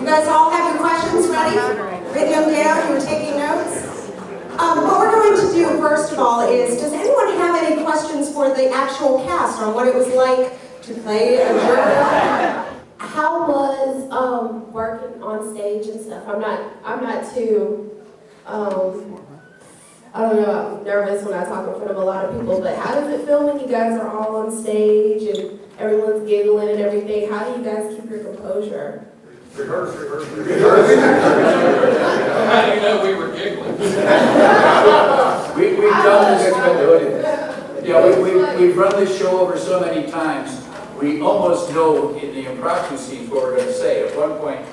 guys all have your questions ready? Written them down, you're taking notes? What we're going to do first of all is, does anyone have any questions for the actual cast on what it was like to play a juror? How was working on stage and stuff? I'm not too I don't know, I'm nervous when I talk in front of a lot of people, but how does it feel when you guys are all on stage and everyone's giggling and everything? How do you guys keep your composure? Rehearse. How do you know we were giggling? We've done this, we've run this show over so many times, we almost know in the impromptu scenes what we're going to say. At one point,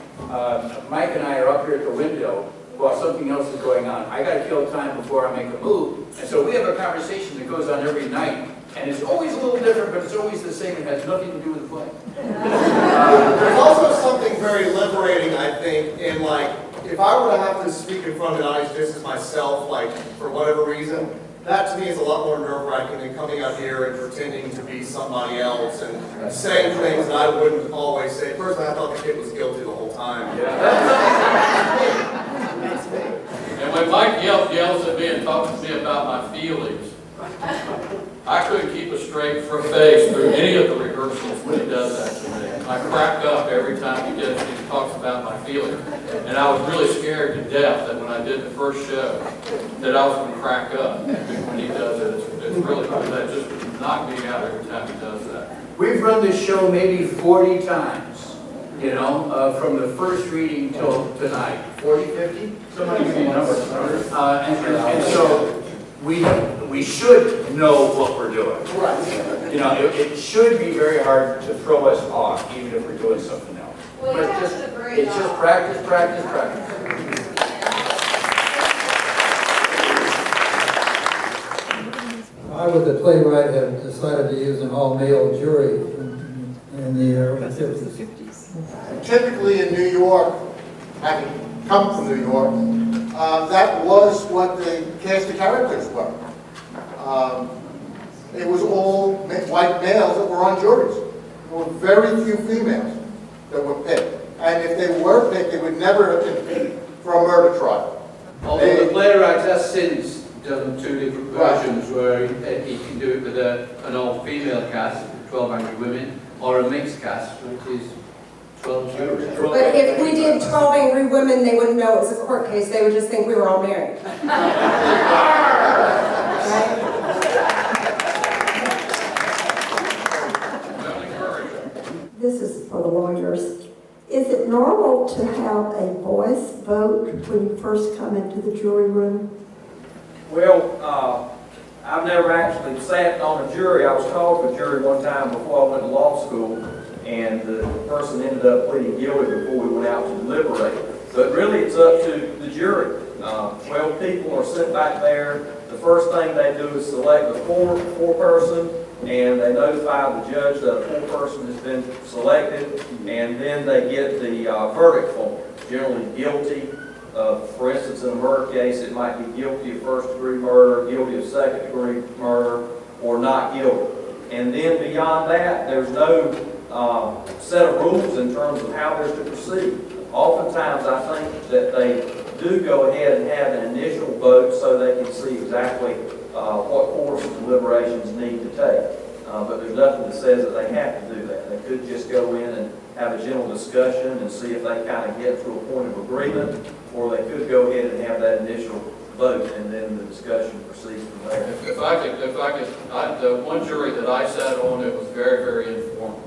Mike and I are up here at the window while something else is going on. I got to kill time before I make a move, and so we have a conversation that goes on every night, and it's always a little different, but it's always the same. It has nothing to do with the play. There's also something very liberating, I think, in like, if I were to have to speak in front of an audience just as myself, like, for whatever reason, that to me is a lot more nerve-wracking than coming out here and pretending to be somebody else and saying things that I wouldn't always say. Personally, I thought the kid was guilty the whole time. And when Mike yells at me and talks to me about my feelings, I couldn't keep a straight face through any of the rehearsals when he does that to me. I crack up every time he talks about my feelings. And I was really scared to death that when I did the first show, that I was going to crack up when he does it. It's really good. That just knocked me out every time he does that. We've run this show maybe 40 times, you know, from the first reading till tonight. 40, 50? Somebody give me a number. And so we should know what we're doing. Right. You know, it should be very hard to throw us off, even if we're doing something else. Well, But it's just practice. I, with the playwright, have decided to use an all-male jury in the early 50s. Typically in New York, having come from New York, that was what the cast of characters were. It was all white males that were on juries. There were very few females that were picked. And if they were picked, they would never have been picked for a murder trial. Although the playwright has since done two different versions where he can do it with an all-female cast, 12 angry women, or a mixed cast, which is 12 jurors. But if we did 12 angry women, they wouldn't know it was a court case. They would just think we were all married. Right? This is for the lawyers. Is it normal to have a voice vote when you first come into the jury room? Well, I've never actually sat on a jury. I was called to a jury one time before I went to law school, and the person ended up pleading guilty before we went out to deliberate. But really, it's up to the jury. 12 people are sent back there. The first thing they do is select the four-person, and they notify the judge that a four-person has been selected, and then they get the verdict form, generally guilty. For instance, in a murder case, it might be guilty of first-degree murder, guilty of second-degree murder, or not guilty. And then beyond that, there's no set of rules in terms of how they're to proceed. Oftentimes, I think that they do go ahead and have an initial vote so they can see exactly what course of deliberations need to take. But there's nothing that says that they have to do that. They could just go in and have a general discussion and see if they kind of get to a point of agreement, or they could go ahead and have that initial vote and then the discussion proceeds from there. If I could, the one jury that I sat on, it was very, very informal.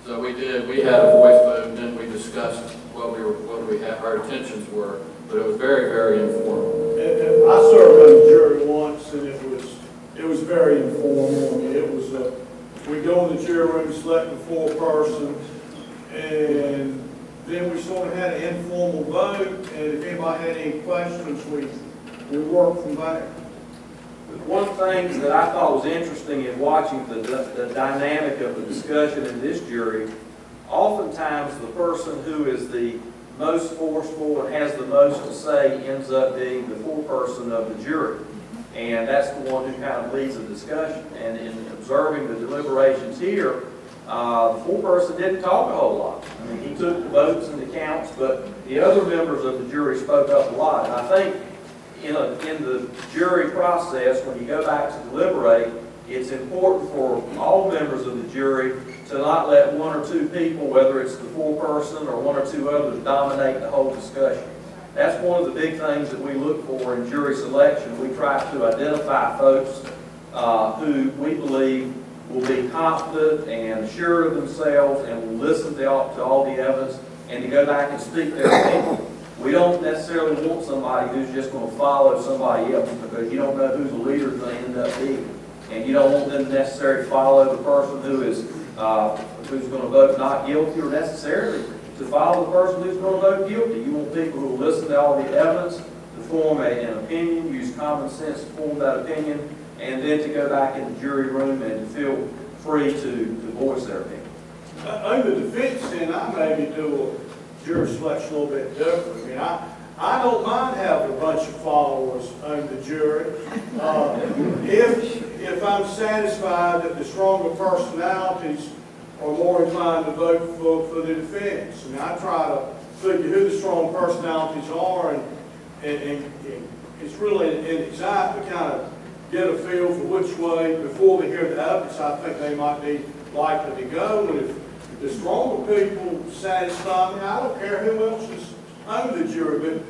So we had a voice vote, and then we discussed what our intentions were, but it was very, very informal. And I served on a jury once, and it was very informal. I mean, it was we go in the jury room, select the four-person, and then we sort of had an informal vote, and if anybody had any questions, we worked from there. One thing that I thought was interesting in watching the dynamic of the discussion in this jury, oftentimes the person who is the most forceful and has the most to say ends up being the foreperson of the jury. And that's the one who kind of leads the discussion. And in observing the deliberations here, the foreperson didn't talk a whole lot. I mean, he took the votes and the counts, but the other members of the jury spoke up a lot. And I think in the jury process, when you go back to deliberate, it's important for all members of the jury to not let one or two people, whether it's the foreperson or one or two others, dominate the whole discussion. That's one of the big things that we look for in jury selection. We try to identify folks who we believe will be confident and assured of themselves and will listen to all the evidence and to go back and speak their opinion. We don't necessarily want somebody who's just going to follow somebody else, because you don't know who the leader is going to end up being. And you don't want them to necessarily follow the person who's going to vote not guilty, or necessarily to follow the person who's going to vote guilty. You want people who will listen to all the evidence, to form an opinion, use common sense to form that opinion, and then to go back in the jury room and to feel free to voice their opinion. On the defense end, I maybe do a jury selection a little bit different. I mean, I don't mind having a bunch of followers on the jury. If I'm satisfied that the stronger personalities are more inclined to vote for the defense. I mean, I try to figure who the strong personalities are, and it's really inexact to kind of get a feel for which way, before they hear the evidence, I think they might be likely to go. And if the stronger people satisfy me, I don't care who else is on the jury, but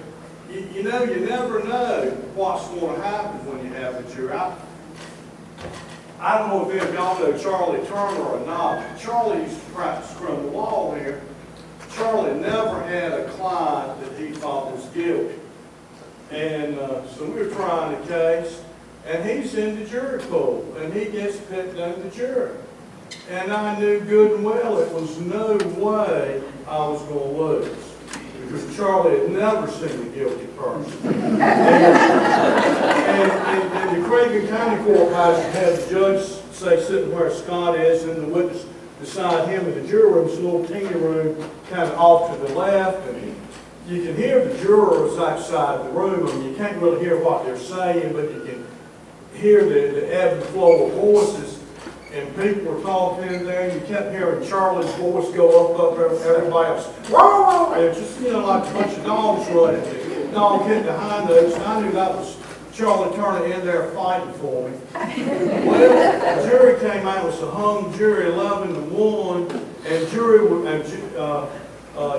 you know, you never know what's going to happen when you have a jury. I don't know if any of y'all know Charlie Turner or not. Charlie used to practice criminal law here. Charlie never had a client that he thought was guilty. And so we were trying a case, and he's in the jury pool, and he gets picked on the jury. And I knew good and well it was no way I was going to lose, because Charlie had never seen a guilty person. And the Craven County Courthouse had the judge, say, sitting where Scott is, and the witness beside him in the jury room. It's a little teeny room kind of off to the left, and you can hear the jurors outside the room. I mean, you can't really hear what they're saying, but you can hear the ebb and flow of voices. And people were talking in there, and you kept hearing Charlie's voice go up, everybody else. Whoa! And just, you know, like a bunch of dogs running. The dog hit the high notes, and I knew that was Charlie Turner in there fighting for me. Well, the jury came out, it was a hung jury, 11-1, and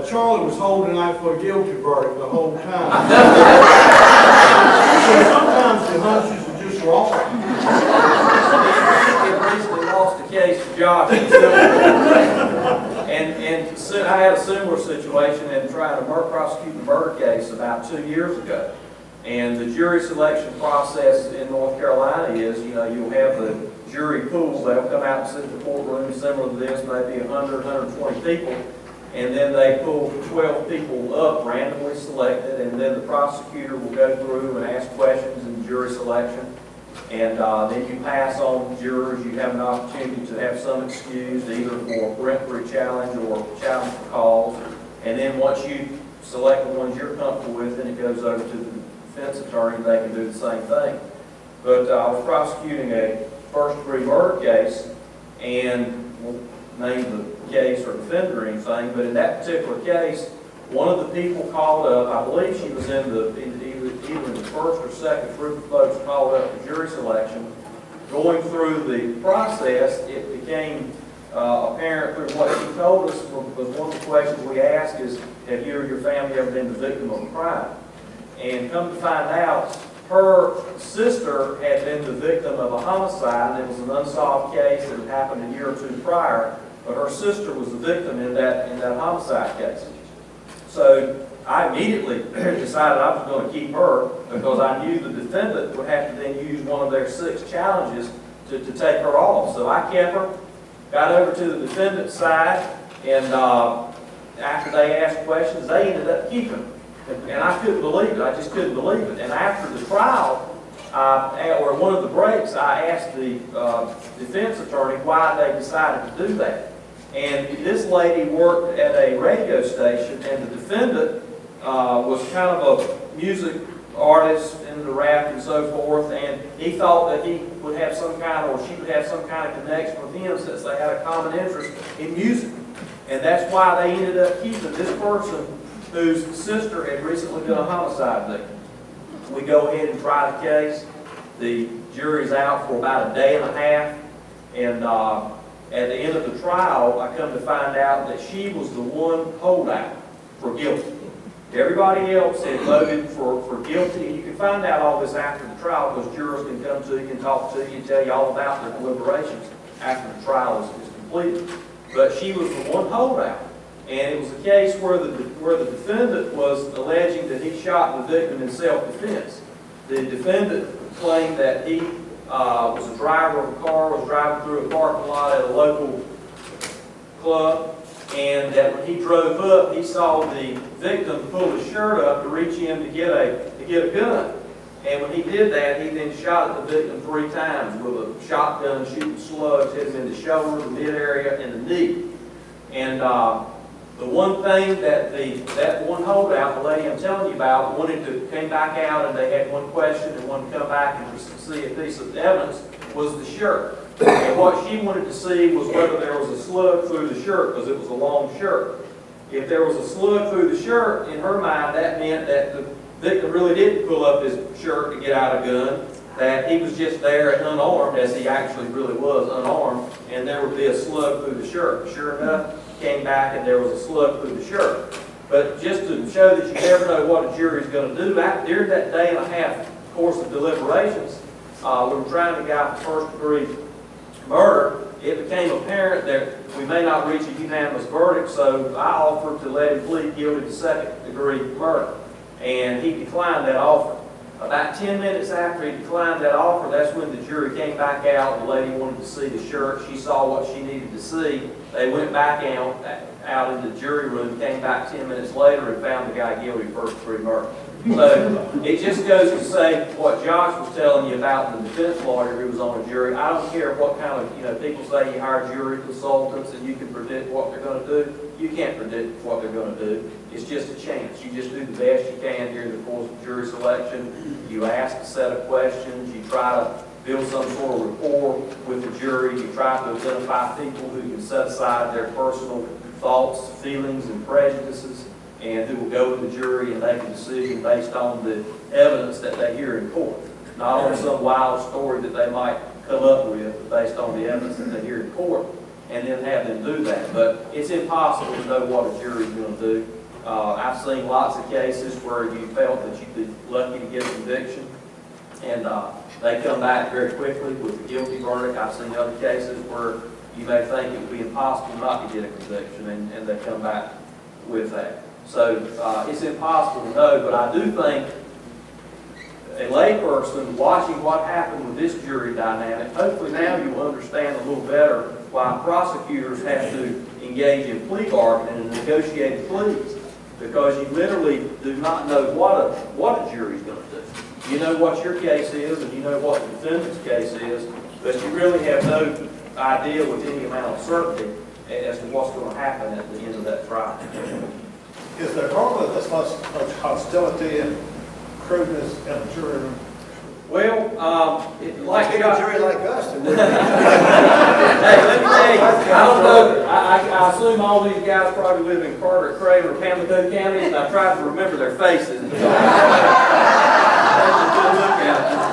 Charlie was holding out for a guilty verdict the whole time. So sometimes the hunches are just wrong. Recently lost a case to Josh, and I had a similar situation in trying to prosecute a murder case about 2 years ago. And the jury selection process in North Carolina is, you know, you'll have the jury pools. They'll come out and sit in the courtroom similar to this, maybe 100, 120 people, and then they pull 12 people up, randomly selected, and then the prosecutor will go through and ask questions in jury selection. And then you pass on jurors. You have an opportunity to have some excused, either for peremptory challenge or challenge for cause. And then once you select the ones you're comfortable with, then it goes over to the defense attorney, and they can do the same thing. But I was prosecuting a first-degree murder case, and won't name the case or defender or anything, but in that particular case, one of the people called up, I believe she was in either in the first or second group of folks called up for jury selection. Going through the process, it became apparent through what she told us was one of the questions we asked is, have you or your family ever been the victim of a crime? And come to find out, her sister had been the victim of a homicide, and it was an unsolved case that had happened a year or two prior, but her sister was the victim in that homicide case. So I immediately decided I was going to keep her, because I knew the defendant would have to then use one of their 6 challenges to take her off. So I kept her, got over to the defendant's side, and after they asked questions, they ended up keeping her. And I couldn't believe it. I just couldn't believe it. And after the trial, or one of the breaks, I asked the defense attorney why they decided to do that. And this lady worked at a radio station, and the defendant was kind of a music artist in in the raft and so forth, and he thought that he would have some kind, or she would have some kind of connection with him since they had a common interest in music. And that's why they ended up keeping this person whose sister had recently been a homicide victim. We go ahead and try the case. The jury's out for about a day and a half, and at the end of the trial, I come to find out that she was the one holdout for guilty. Everybody else had voted for guilty, and you can find out all this after the trial because jurors can come to you and talk to you and tell you all about their deliberations after the trial is completed. But she was the one holdout. And it was a case where the defendant was alleging that he shot the victim in self-defense. The defendant claimed that he was a driver of a car, was driving through a parking lot at a local club, and that when he drove up, he saw the victim pull his shirt up to reach in to get a gun. And when he did that, he then shot at the victim 3 times with a shotgun, shooting slugs, hit him in the shoulder, the mid area, and the knee. And the one thing that that one holdout, the lady I'm telling you about, came back out, and they had one question and wanted to come back and see a piece of evidence, was the shirt. And what she wanted to see was whether there was a slug through the shirt, because it was a long shirt. If there was a slug through the shirt, in her mind, that meant that the victim really didn't pull up his shirt to get out a gun, that he was just there and unarmed, as he actually really was, unarmed, and there would be a slug through the shirt. Sure enough, came back and there was a slug through the shirt. But just to show that you never know what a jury is going to do, during that day and a half course of deliberations, we were trying to get out the first-degree murder. It became apparent that we may not reach a unanimous verdict, so I offered to let him plead guilty to second-degree murder, and he declined that offer. About 10 minutes after he declined that offer, that's when the jury came back out. The lady wanted to see the shirt. She saw what she needed to see. They went back out in the jury room, came back 10 minutes later, and found the guy guilty of first-degree murder. So it just goes to say what Josh was telling you about the defense lawyer who was on a jury. I don't care what kind of, people say you hire jury consultants and you can predict what they're going to do. You can't predict what they're going to do. It's just a chance. You just do the best you can during the course of jury selection. You ask a set of questions. You try to build some sort of rapport with the jury. You try to identify people who can set aside their personal thoughts, feelings, and prejudices, and who will go to the jury and make a decision based on the evidence that they hear in court. Not on some wild story that they might come up with, but based on the evidence that they hear in court, and then have them do that. But it's impossible to know what a jury is going to do. I've seen lots of cases where you felt that you'd be lucky to get a conviction, and they come back very quickly with a guilty verdict. I've seen other cases where you may think it would be impossible not to get a conviction, and they come back with that. So it's impossible to know, but I do think a layperson watching what happened with this jury dynamic, hopefully now you'll understand a little better why prosecutors have to engage in plea bargaining and negotiated pleas, because you literally do not know what a jury's going to do. You know what your case is, and you know what the defendant's case is, but you really have no idea with any amount of certainty as to what's going to happen at the end of that trial. Is there normally this much hostility and crudeness in a jury room? Well, like a jury like us. Hey, let me tell you, I don't know. I assume all these guys probably live in Carter, Craven, or Pamlico counties, and I tried to remember their faces.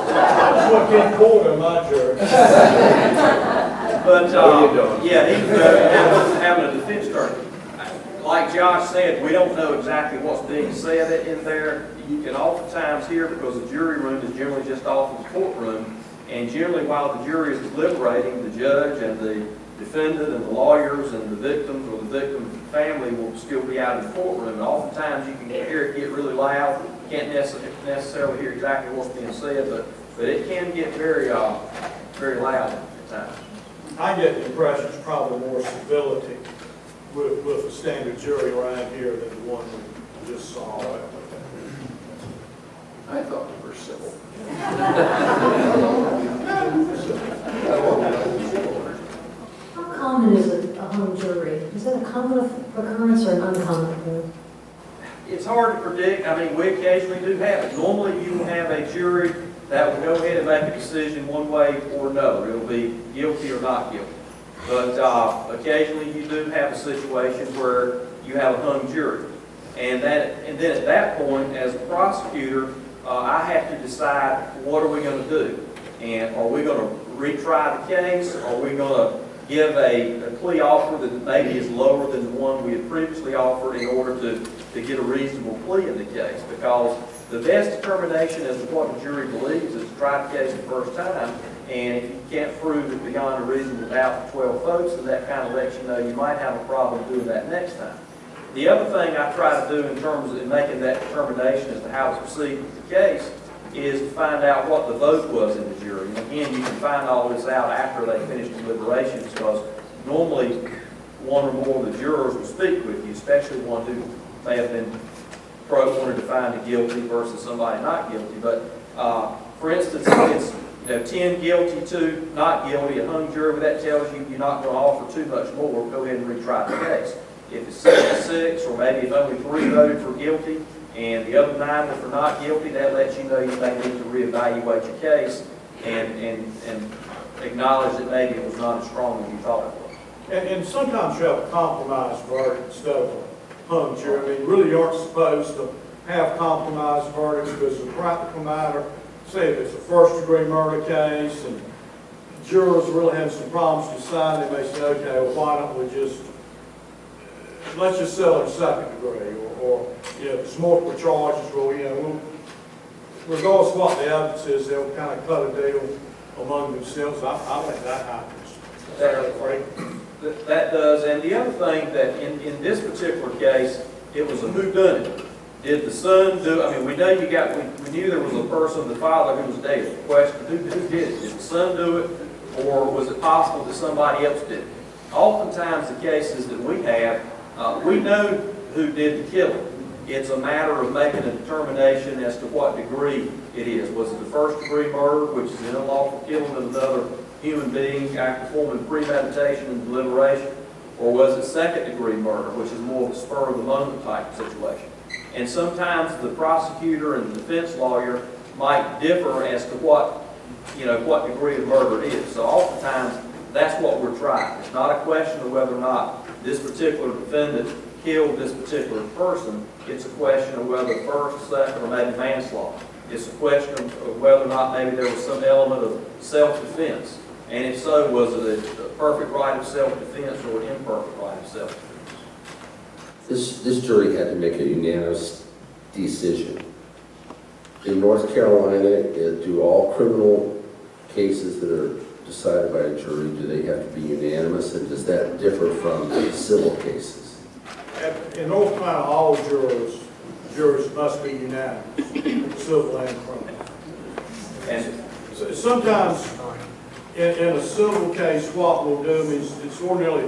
That's what Ken Porter in my church. But, yeah, he was having a defense attorney. Like Josh said, we don't know exactly what's being said in there. You can oftentimes hear, because the jury room is generally just off of the courtroom, and generally while the jury is deliberating, the judge and the defendant and the lawyers and the victims or the victim's family will still be out in the courtroom. And oftentimes you can hear it get really loud. You can't necessarily hear exactly what's being said, but it can get very loud at times. I get the impression it's probably more civility with a standard jury around here than the one we just saw. I thought we were civil. How common is a hung jury? Is that a common occurrence or an uncommon occurrence? It's it's hard to predict. I mean, we occasionally do have it. Normally, you will have a jury that will go ahead and make a decision one way or another. It'll be guilty or not guilty. But occasionally, you do have a situation where you have a hung jury. And then at that point, as a prosecutor, I have to decide, what are we going to do? And are we going to retry the case? Are we going to give a plea offer that maybe is lower than the one we had previously offered in order to get a reasonable plea in the case? Because the best determination as to what the jury believes is to try the case the first time. And if you can't prove it beyond a reasonable doubt to 12 folks, then that kind of lets you know you might have a problem doing that next time. The other thing I try to do in terms of making that determination as to how to proceed with the case is to find out what the vote was in the jury. And again, you can find all this out after they finish deliberations, because normally one or more of the jurors will speak with you, especially one who may have been wanted to find a guilty versus somebody not guilty. But for instance, if it's 10 guilty, 2 not guilty, a hung jury, that tells you you're not going to offer too much more. Go ahead and retry the case. If it's 6-6, or maybe if only 3 voted for guilty and the other 9 were for not guilty, that lets you know you may need to reevaluate your case and acknowledge that maybe it was not as strong as you thought it was. And sometimes you have a compromise verdict instead of a hung jury. I mean, you really aren't supposed to have compromise verdicts because as a practical matter, say if it's a first-degree murder case and jurors really have some problems deciding, they may say, okay, well, why don't we just let's just settle in second degree, or you know, if it's multiple charges, well, you know, regardless of what the evidence is, they'll kind of cut a deal among themselves. I think that happens. That does, and the other thing that in this particular case, it was a whodunit. Did the son do? I mean, we know we knew there was a person, the father, who was dead. The question: who did it? Did the son do it, or was it possible that somebody else did it? Oftentimes, the cases that we have. We know who did the killing. It's a matter of making a determination as to what degree it is. Was it the first-degree murder, which is an unlawful killing of another human being after forming premeditation and deliberation, or was it second-degree murder, which is more of a spur-of-the-moment type situation? And sometimes the prosecutor and the defense lawyer might differ as to what degree of murder it is. So oftentimes, that's what we're trying. It's not a question of whether or not this particular defendant killed this particular person. It's a question of whether first, second, or maybe manslaughter. It's a question of whether or not maybe there was some element of self-defense. And if so, was it a perfect right of self-defense or an imperfect right of self-defense? This jury had to make a unanimous decision. In North Carolina, do all criminal cases that are decided by a jury, do they have to be unanimous, and does that differ from civil cases? In North Carolina, all jurors must be unanimous, civil and criminal. And sometimes in a civil case, what we'll do is it's ordinarily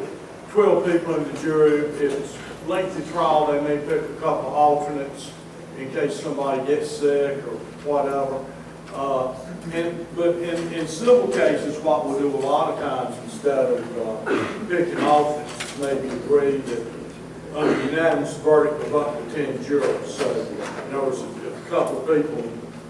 12 people in the jury. If it's lengthy trial, they may pick a couple of alternates in case somebody gets sick or whatever. But in civil cases, what we'll do a lot of times, instead of picking alternates, maybe agree that under unanimous verdict of up to 10 jurors. So, in other words, if a couple of people,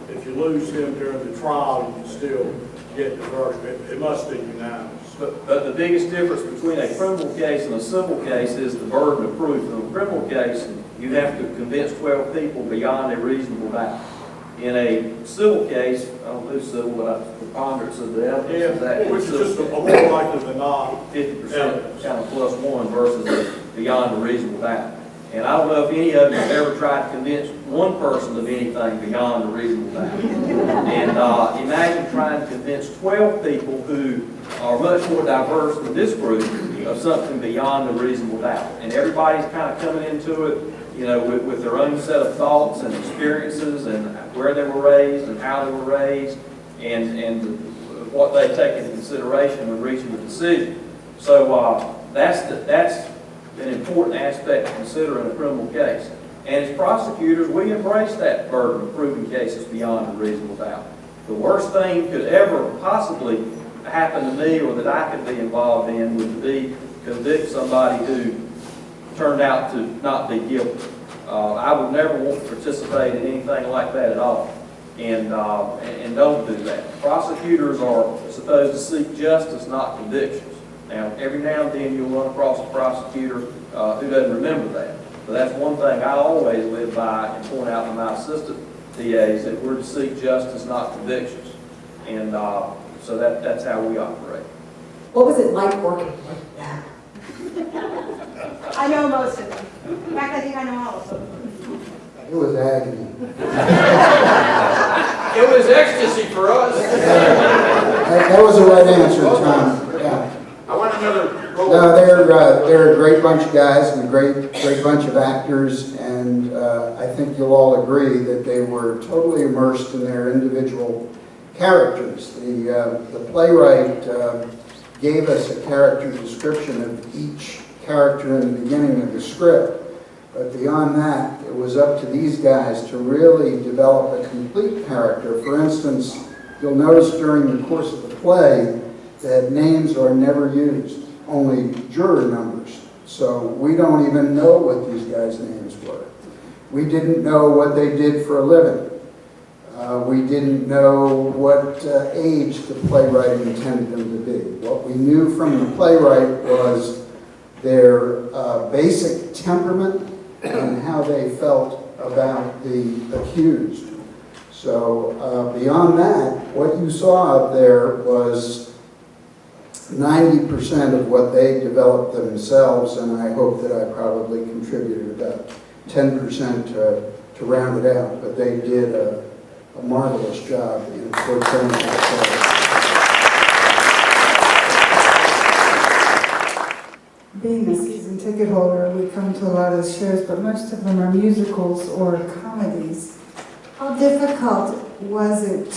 if you lose them during the trial, you can still get the verdict. It must be unanimous. But the biggest difference between a criminal case and a civil case is the burden of proof. In a criminal case, you have to convince 12 people beyond a reasonable doubt. In a civil case, I don't do civil, but preponderance of the evidence is that which is just a more likely than not 50% kind of +1 versus beyond a reasonable doubt. And I don't know if any of you have ever tried to convince one person of anything beyond a reasonable doubt. And imagine trying to convince 12 people who are much more diverse than this group of something beyond a reasonable doubt. And everybody's kind of coming into it, you know, with their own set of thoughts and experiences and where they were raised and how they were raised and what they take into consideration when reaching a decision. So that's an important aspect to consider in a criminal case. And as prosecutors, we embrace that burden of proving cases beyond a reasonable doubt. The worst thing could ever possibly happen to me or that I could be involved in would be convict somebody who turned out to not be guilty. I would never want to participate in anything like that at all. And don't do that. Prosecutors are supposed to seek justice, not convictions. Now, every now and then you'll run across a prosecutor who doesn't remember that. But that's one thing I always live by and point out to my assistant DAs, that we're to seek justice, not convictions. And so that's how we operate. What was it like working with that? I know most of them. In fact, I think I know all of them. It was agony. It was ecstasy for us. That was the right answer, Tom. Yeah. I want another roll. No, they're a great bunch of guys and a great bunch of actors, and I think you'll all agree that they were totally immersed in their individual characters. The playwright gave us a character description of each character in the beginning of the script, but beyond that, it was up to these guys to really develop a complete character. For instance, you'll notice during the course of the play that names are never used, only juror numbers. So we don't even know what these guys' names were. We didn't know what they did for a living. We didn't know what age the playwright intended them to be. What we knew from the playwright was their basic temperament and how they felt about the accused. So beyond that, what you saw up there was 90% of what they developed themselves, and I hope that I probably contributed about 10% to round it out, but they did a marvelous job in portraying themselves. Being a season ticket holder, we come to a lot of the shows, but most of them are musicals or comedies. How difficult was it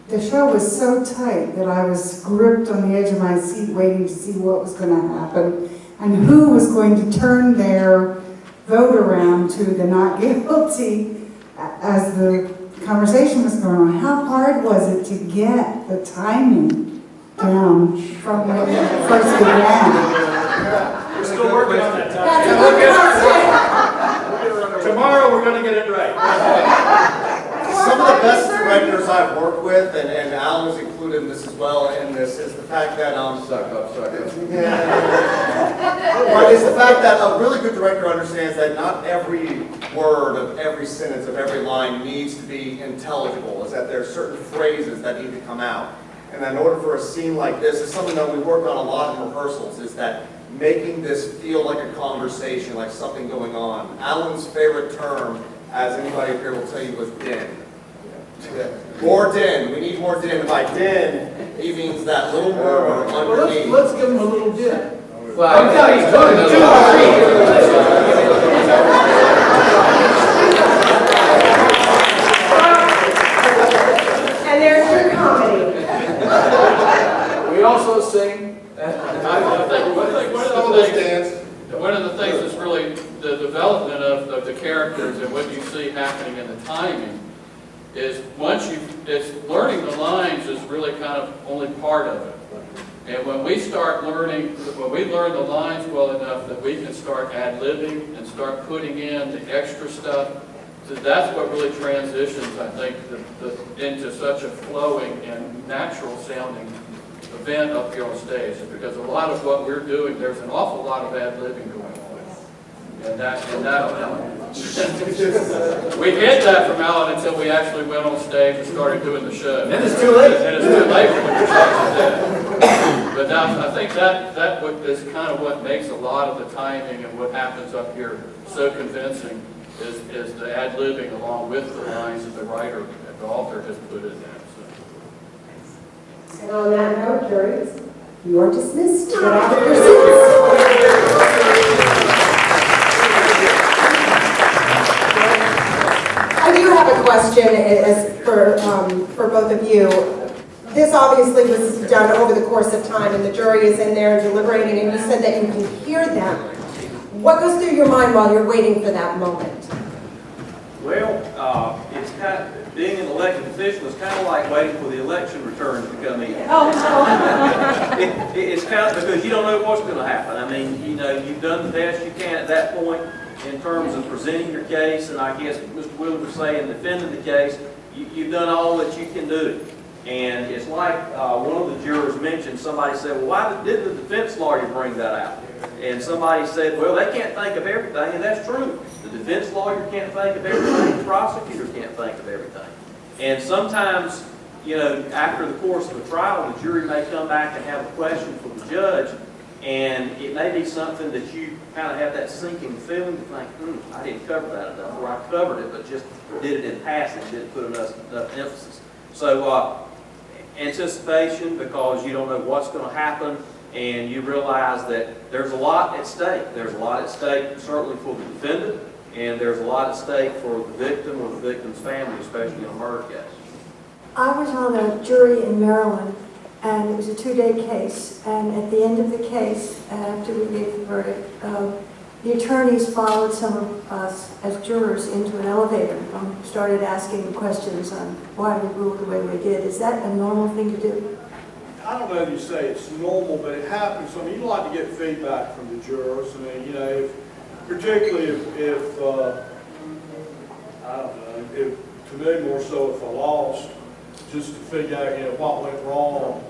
the show was so tight that I was gripped on the edge of my seat waiting to see what was going to happen and who was going to turn their vote around to the not guilty as the conversation was going on. How hard was it to get the timing down from when it first began? We're still working on that time. Tomorrow we're going to get it right. Some of the best directors I've worked with, and Alan was included in this as well, in this, is the fact that Suck up. But it's the fact that a really good director understands that not every word of every sentence of every line needs to be intelligible. Is that there are certain phrases that need to come out, and that in order for a scene like this, is something that we work on a lot in rehearsals. Is that making this feel like a conversation, like something going on. Alan's favorite term, as anybody up here will tell you, was din. More din. We need more din. By din, he means that little murmur underneath. Let's give him a little din. Well, he's doing And there's your comedy. We also sing. I think one of the things that's really the development of the characters and what you see happening in the timing is it's learning the lines is really kind of only part of it. And when we learn the lines well enough that we can start ad-libbing and start putting in the extra stuff, that's what really transitions, I think, into such a flowing and natural sounding event up here on stage. Because a lot of what we're doing, there's an awful lot of ad-libbing going on. And that we hid that from Alan until we actually went on stage and started doing the show. Then it's too late. And it's too late for the show. But now I think that is kind of what makes a lot of the timing and what happens up here so convincing is the ad-libbing along with the lines that the writer and the author has put in there. So. And on that note, juries, you are dismissed. Get out of your seats. I do have a question for both of you. This obviously was done over the course of time, and the jury is in there deliberating, and you said that you can hear them. What goes through your mind while you're waiting for that moment? Well, it's kind of, being an elected official is kind of like waiting for the election returns to come in. Oh, It's kind of because you don't know what's going to happen. I mean, you've done the best you can at that point, in terms of presenting your case, and I guess Mr. Willey was saying defending the case, you've done all that you can do. And it's like one of the jurors mentioned, somebody said, well, why didn't the defense lawyer bring that out? And somebody said, well, they can't think of everything, and that's true. The defense lawyer can't think of everything, the prosecutor can't think of everything. And sometimes, you know, after the course of a trial, the jury may come back and have a question for the judge, and it may be something that you kind of have that sinking feeling to think, I didn't cover that enough, or I covered it, but just did it in passing, didn't put enough emphasis. So anticipation, because you don't know what's going to happen, and you realize that there's a lot at stake. There's a lot at stake certainly for the defendant, and there's a lot at stake for the victim or the victim's family, especially in a murder case. I was on a jury in Maryland, and it was a 2-day case. And at the end of the case, after we gave the verdict, the attorneys followed some of us as jurors into an elevator and started asking questions on why we ruled the way we did. Is that a normal thing to do? I don't know if you say it's normal, but it happens. I mean, you like to get feedback from the jurors. I mean, you know, particularly if I don't know, if to me more so if I lost, just to figure out, you know, what went wrong.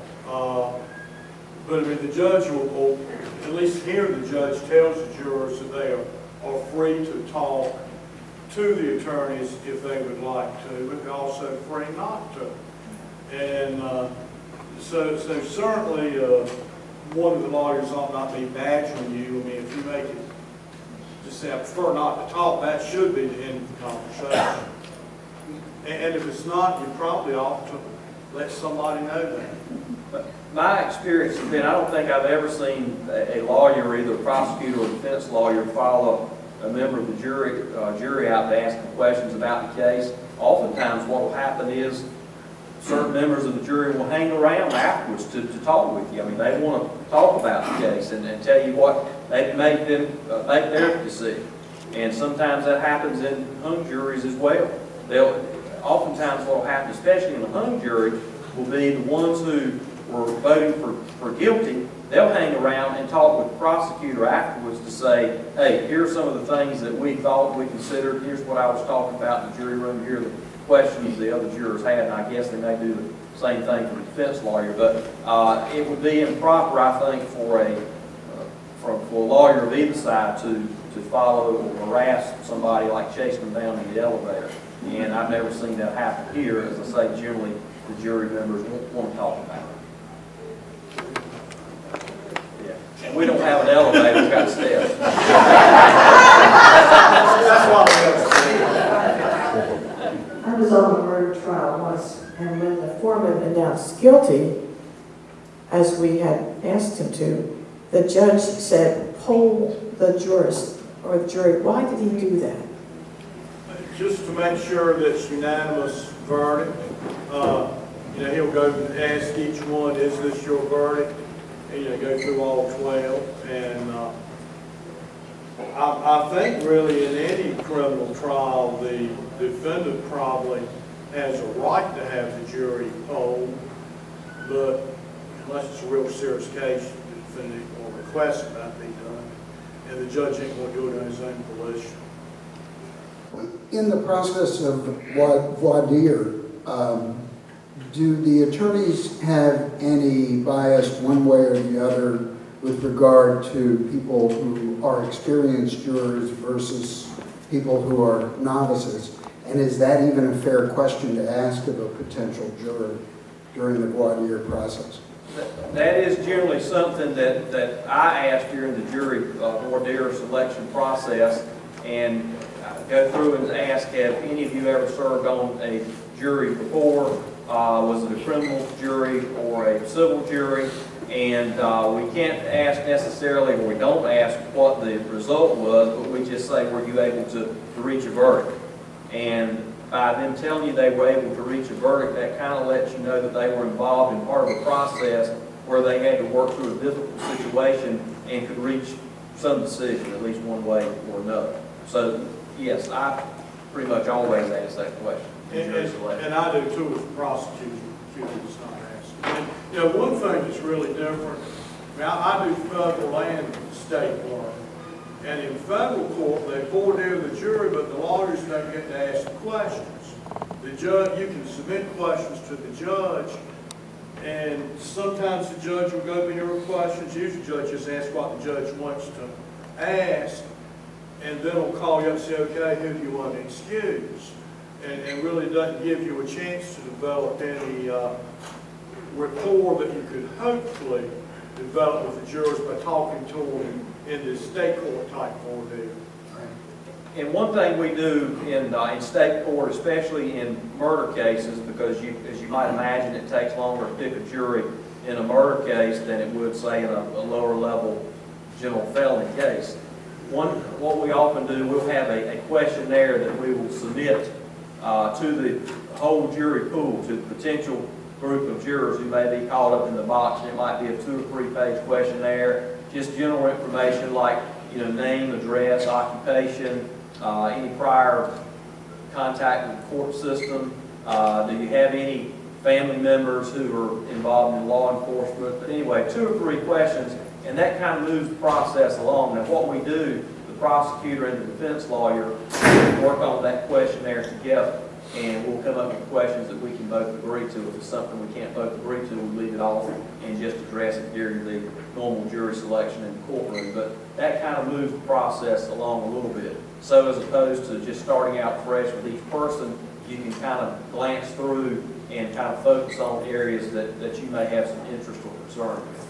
But I mean, the judge will, at least here the judge tells the jurors that they are free to talk to the attorneys if they would like to, but they're also free not to. And so certainly one of the lawyers ought not be badgering you. I mean, if you make it, just say, I prefer not to talk, that should be the end of the conversation. And if it's not, you probably ought to let somebody know that. But my experience has been, I don't think I've ever seen a lawyer, either a prosecutor or a defense lawyer, follow a member of the jury out to ask them questions about the case. Oftentimes what will happen is certain members of the jury will hang around afterwards to talk with you. I mean, they want to talk about the case and tell you what they made them make their decision. And sometimes that happens in hung juries as well. Oftentimes what will happen, especially in a hung jury, will be the ones who were voting for guilty. They'll hang around and talk with the prosecutor afterwards to say, hey, here's some of the things that we thought, we considered, here's what I was talking about in the jury room, here are the questions the other jurors had, and I guess they may do the same thing for the defense lawyer. But it would be improper, I think, for a lawyer of either side to follow or harass somebody like chasing them down in the elevator. And I've never seen that happen here. As I say, generally the jury members want to talk about it. Yeah. And we don't have an elevator, we've got steps. That's why we have to see. I was on a murder trial once, and when the foreman announced guilty, as we had asked him to, the judge said, poll the jurors or the jury. Why did he do that? Just to make sure that it's unanimous verdict. You know, he'll go and ask each one, is this your verdict? And, you know, go through all 12. And I think really in any criminal trial, the defendant probably has a right to have the jury polled, but unless it's a real serious case, the defendant will request that be done, and the judge ain't going to do it on his own volition. In the process of voir dire, do the attorneys have any bias one way or the other with regard to people who are experienced jurors versus people who are novices? And is that even a fair question to ask of a potential juror during the voir dire process? That is generally something that I ask during the jury voir dire selection process, and go through and ask, have any of you ever served on a jury before? Was it a criminal jury or a civil jury? And we can't ask necessarily, or we don't ask what the result was, but we just say, were you able to reach a verdict? And by them telling you they were able to reach a verdict, that kind of lets you know that they were involved in part of a process where they had to work through a difficult situation and could reach some decision, at least one way or another. So, yes, I pretty much always ask that question. And I do too with the prosecutor. It's not asked. And, you know, one thing that's really different, I do federal and state work, And in federal court, they voir dire the jury, but the lawyers don't get to ask the questions. The judge, you can submit questions to the judge, and sometimes the judge will go to your questions. Usually the judge just asks what the judge wants to ask, and then he'll call you up and say, okay, who do you want to excuse? And really doesn't give you a chance to develop any rapport that you could hopefully develop with the jurors by talking to them in the state court type ordeal. And one thing we do in state court, especially in murder cases, because as you might imagine, it takes longer to pick a jury in a murder case than it would, say, in a lower level general felony case. What we often do, we'll have a questionnaire that we will submit to the whole jury pool, to the potential group of jurors who may be caught up in the box. And it might be a 2 or 3 page questionnaire, just general information like, name, address, occupation, any prior contact with the court system. Do you have any family members who are involved in law enforcement? But anyway, 2 or 3 questions, and that kind of moves the process along. Now what we do, the prosecutor and the defense lawyer work on that questionnaire together, and we'll come up with questions that we can both agree to. If it's something we can't both agree to, we leave it off and just address it during the normal jury selection in the courtroom. But that kind of moves the process along a little bit. So as opposed to just starting out fresh with each person, you can kind of glance through and kind of focus on areas that you may have some interest or concern with.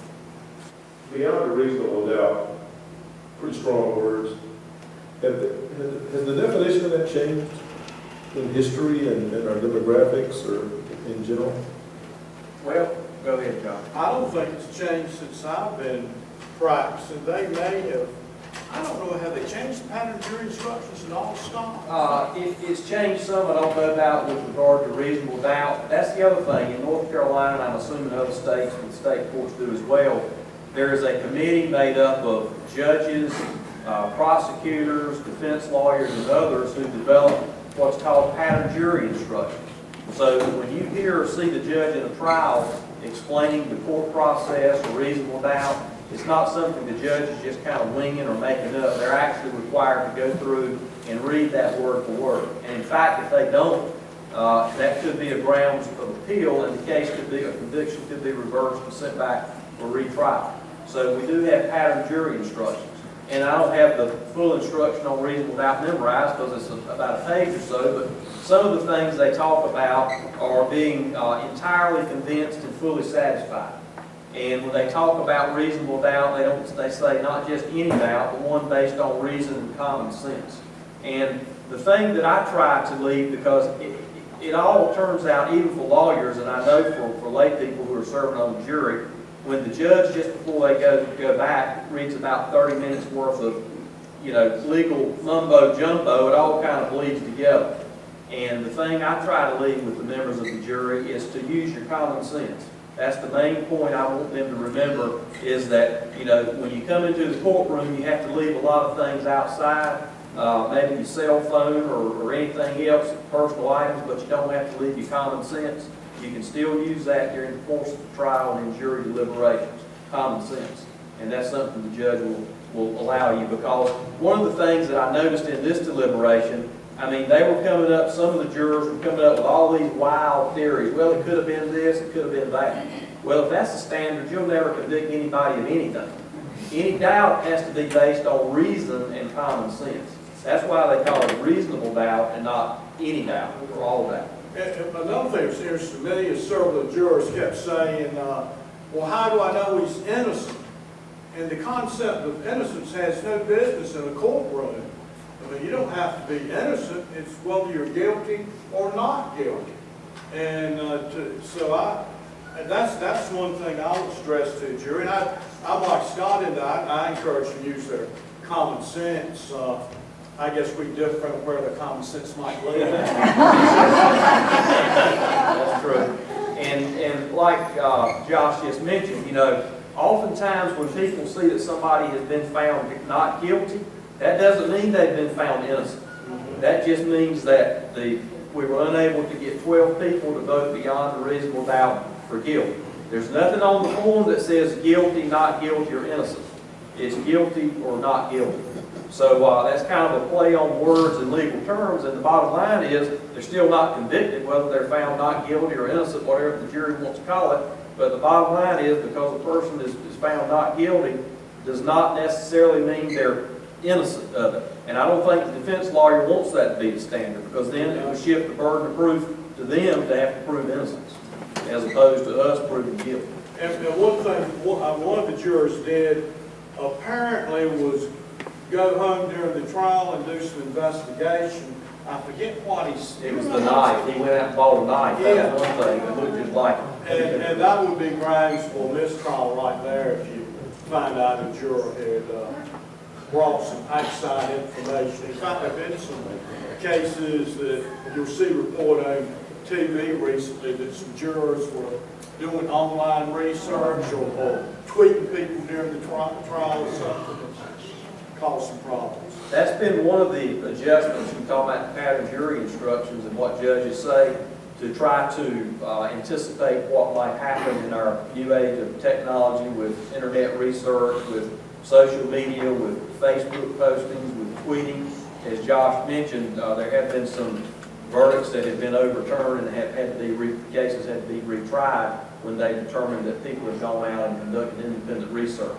Beyond a reasonable doubt, pretty strong words. Has the definition of that changed in history and our demographics or in general? Well, go ahead, John. I don't think it's changed since I've been practicing. They may have, I don't know, have they changed the pattern jury instructions in all states? It's changed some. I don't know about with regard to reasonable doubt. That's the other thing. In North Carolina, I'm assuming other states and state courts do as well, there is a committee made up of judges, prosecutors, defense lawyers, and others who develop what's called pattern jury instructions. So when you hear or see the judge in a trial explaining the court process or reasonable doubt, it's not something the judge is just kind of winging or making up. They're actually required to go through and read that word for word. And in fact, if they don't, that could be a grounds of appeal, and the case could be, a conviction could be reversed and sent back for retrial. So we do have pattern jury instructions. And I don't have the full instruction on reasonable doubt memorized because it's about a page or so, but some of the things they talk about are being entirely convinced and fully satisfied. And when they talk about reasonable doubt, they say not just any doubt, but one based on reason and common sense. And the thing that I try to leave, because it all turns out, even for lawyers, and I know for lay people who are serving on the jury, when the judge, just before they go back, reads about 30 minutes worth of, legal mumbo jumbo, it all kind of bleeds together. And the thing I try to leave with the members of the jury is to use your common sense. That's the main point I want them to remember, is that, when you come into the courtroom, you have to leave a lot of things outside, maybe your cell phone or anything else, personal items, but you don't have to leave your common sense. You can still use that during the course of the trial and in jury deliberations, common sense. And that's something the judge will allow you, because one of the things that I noticed in this deliberation, they were coming up, some of the jurors were coming up with all these wild theories. Well, it could have been this, it could have been that. Well, if that's the standard, you'll never convict anybody of anything. Any doubt has to be based on reason and common sense. That's why they call it reasonable doubt and not any doubt or all doubt. Another thing that seems to me is several of the jurors kept saying, well, how do I know he's innocent? And the concept of innocence has no business in a courtroom. You don't have to be innocent. It's whether you're guilty or not guilty. And that's one thing I would stress to the jury. And I'm like Scott in that I encourage them to use their common sense. I guess we differ on where the common sense might lead. That's true. And like Josh just mentioned, oftentimes when people see that somebody has been found not guilty, that doesn't mean they've been found innocent. That just means that we were unable to get 12 people to vote beyond a reasonable doubt for guilt. There's nothing on the form that says guilty, not guilty, or innocent. It's guilty or not guilty. So that's kind of a play on words and legal terms, and the bottom line is they're still not convicted, whether they're found not guilty or innocent, whatever the jury wants to call it. But the bottom line is because a person is found not guilty does not necessarily mean they're innocent of it. And I don't think the defense lawyer wants that to be the standard, because then it would shift the burden of proof to them to have to prove innocence, as opposed to us proving guilt. And one thing, one of the jurors did apparently was go home during the trial and do some investigation. I forget what he said. It was the knife. He went out and bought a knife. That was one thing. It looked just like it. And that would be grounds for mistrial right there if you find out a juror had brought some outside information. In fact, there have been some cases that you'll see reported on TV recently that some jurors were doing online research or tweeting people during the trial or something that caused some problems. That's been one of the adjustments. We talk about pattern jury instructions and what judges say to try to anticipate what might happen in our new age of technology with internet research, with social media, with Facebook postings, with tweeting. As Josh mentioned, there have been some verdicts that have been overturned and have had to be cases had to be retried when they determined that people have gone out and conducted independent research.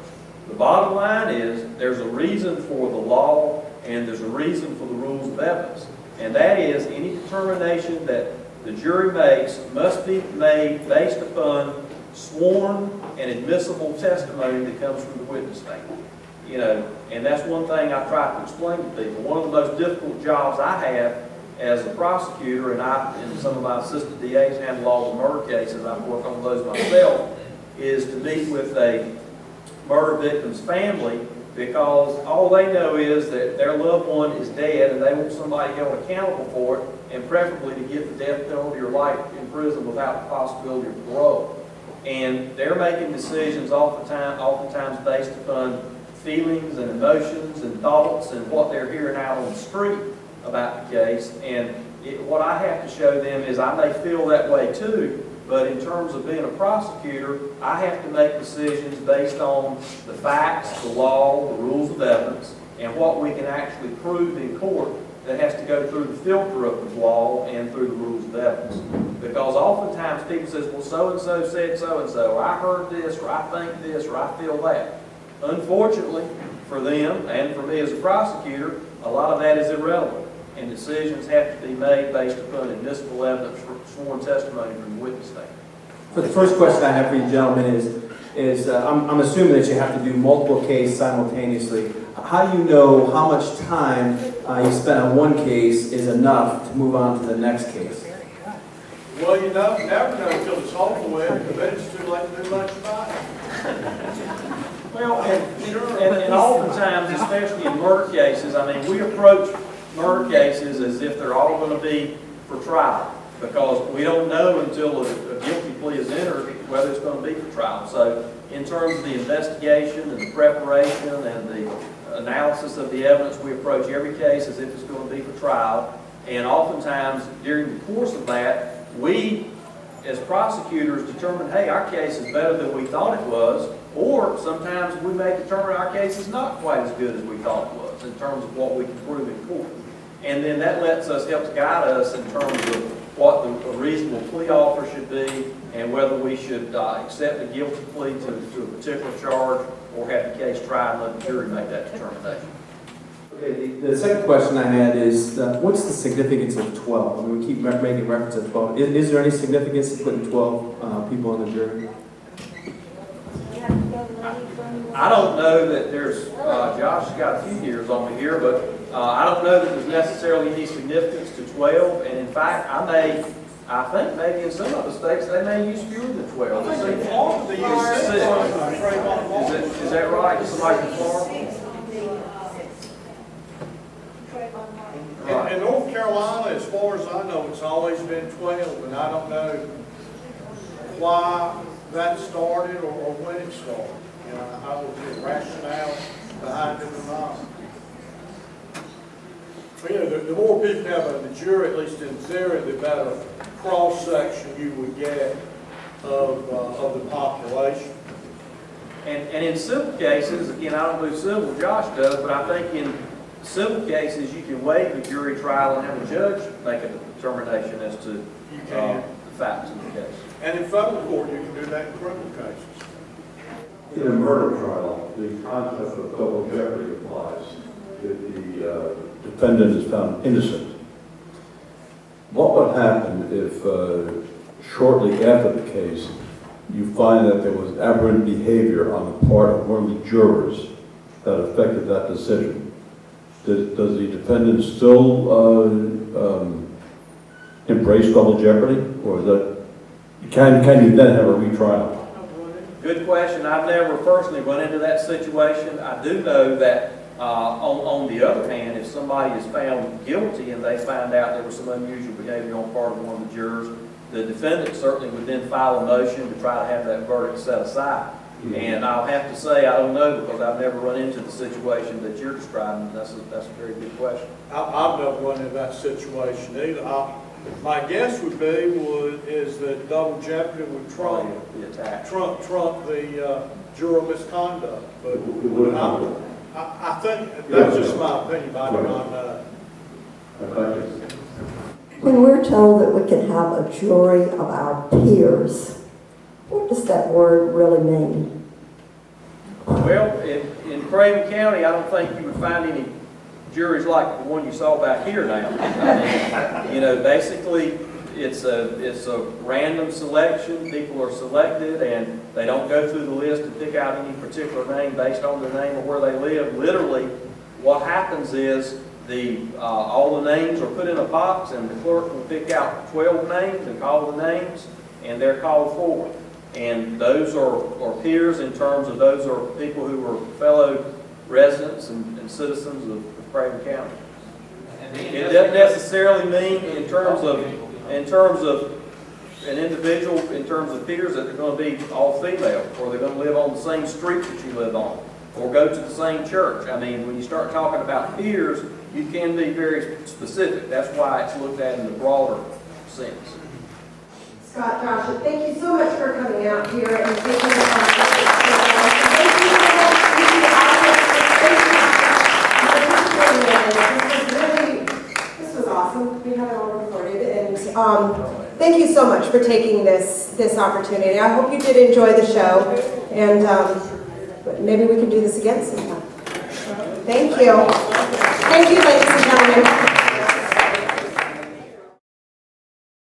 The bottom line is there's a reason for the law and there's a reason for the rules of evidence. And that is any determination that the jury makes must be made based upon sworn and admissible testimony that comes from the witness stand. You know, and that's one thing I try to explain to people. One of the most difficult jobs I have as a prosecutor, and some of my assistant DAs handle all the murder cases, I've worked on those myself, is to meet with a murder victim's family, because all they know is that their loved one is dead and they want somebody held accountable for it, and preferably to get the death penalty or life in prison without the possibility of parole. And they're making decisions oftentimes based upon feelings and emotions and thoughts and what they're hearing out on the street about the case. And what I have to show them is I may feel that way too, but in terms of being a prosecutor, I have to make decisions based on the facts, the law, the rules of evidence, and what we can actually prove in court that has to go through the filter of the law and through the rules of evidence. Because oftentimes people say, well, so-and-so said so-and-so, or I heard this, or I think this, or I feel that. Unfortunately for them, and for me as a prosecutor, a lot of that is irrelevant. And decisions have to be made based upon admissible evidence for sworn testimony from the witness stand. So the first question I have for you gentlemen is I'm assuming that you have to do multiple cases simultaneously. How do you know how much time you spend on one case is enough to move on to the next case? Well, you know, you never know until it's over with, and then it's too late to do much about it. Well, and oftentimes, especially in murder cases, I mean, we approach murder cases as if they're all going to be for trial, because we don't know until a guilty plea is entered whether it's going to be for trial. So in terms of the investigation and the preparation and the analysis of the evidence, we approach every case as if it's going to be for trial. And oftentimes during the course of that, we as prosecutors determine, hey, our case is better than we thought it was, or sometimes we may determine our case is not quite as good as we thought it was in terms of what we can prove in court. And then that helps guide us in terms of what a reasonable plea offer should be and whether we should accept a guilty plea to a particular charge or have the case tried and let the jury make that determination. Okay, the second question I had is, what's the significance of 12? I mean, we keep making reference to 12. Is there any significance to putting 12 people on the jury? I don't know that there's, Josh has got a few years on me here, but I don't know that there's necessarily any significance to 12. And in fact, I think maybe in some of the states they may use fewer than 12. I think in Florida they use 6. Is that right? Somebody from Florida? In North Carolina, as far as I know, it's always been 12, and I don't know why that started or when it started. You know, how was the rationale behind it or not? But, you know, the more people have on the jury, at least in theory, the better cross-section you would get of the population. And in civil cases, again, I don't do civil, Josh does, but I think in Civil cases, you can waive the jury trial and have a judge make a determination as to You can. the facts of the case. And in federal court, you can do that in criminal cases. In a murder trial, the concept of double jeopardy applies. If the defendant is found innocent, what would happen if shortly after the case, you find that there was aberrant behavior on the part of one of the jurors that affected that decision? Does the defendant still embrace double jeopardy, or is that, can you then have a retrial? Good question. I've never personally run into that situation. I do know that on the other hand, if somebody is found guilty and they find out there was some unusual behavior on part of one of the jurors, the defendant certainly would then file a motion to try to have that verdict set aside. Mm-hmm. And I'll have to say I don't know, because I've never run into the situation that you're describing. That's a very good question. I've never run into that situation either. My guess would be is that double jeopardy would trump the juror misconduct. But I think that's just my opinion. I do not know. When we're told that we can have a jury of our peers, what does that word really mean? Well, in Craven County, I don't think you would find any juries like the one you saw back here now. I mean, you know, basically, it's a random selection. People are selected, and they don't go through the list and pick out any particular name based on their name or where they live. Literally, what happens is all the names are put in a box, and the clerk will pick out 12 names and call the names, and they're called forward. And those are peers in terms of those are people who are fellow residents and citizens of Craven County. It doesn't necessarily mean in terms of an individual, in terms of peers, that they're going to be all female, or they're going to live on the same street that you live on, or go to the same church. I mean, when you start talking about peers, you can be very specific. That's why it's looked at in the broader sense. Scott, Josh, thank you so much for coming out here and taking the time. Thank you so much to the audience for participating in this. This was awesome. We have it all recorded, and thank you so much for taking this opportunity. I hope you did enjoy the show, and maybe we can do this again sometime. Thank you. Thank you, ladies and gentlemen.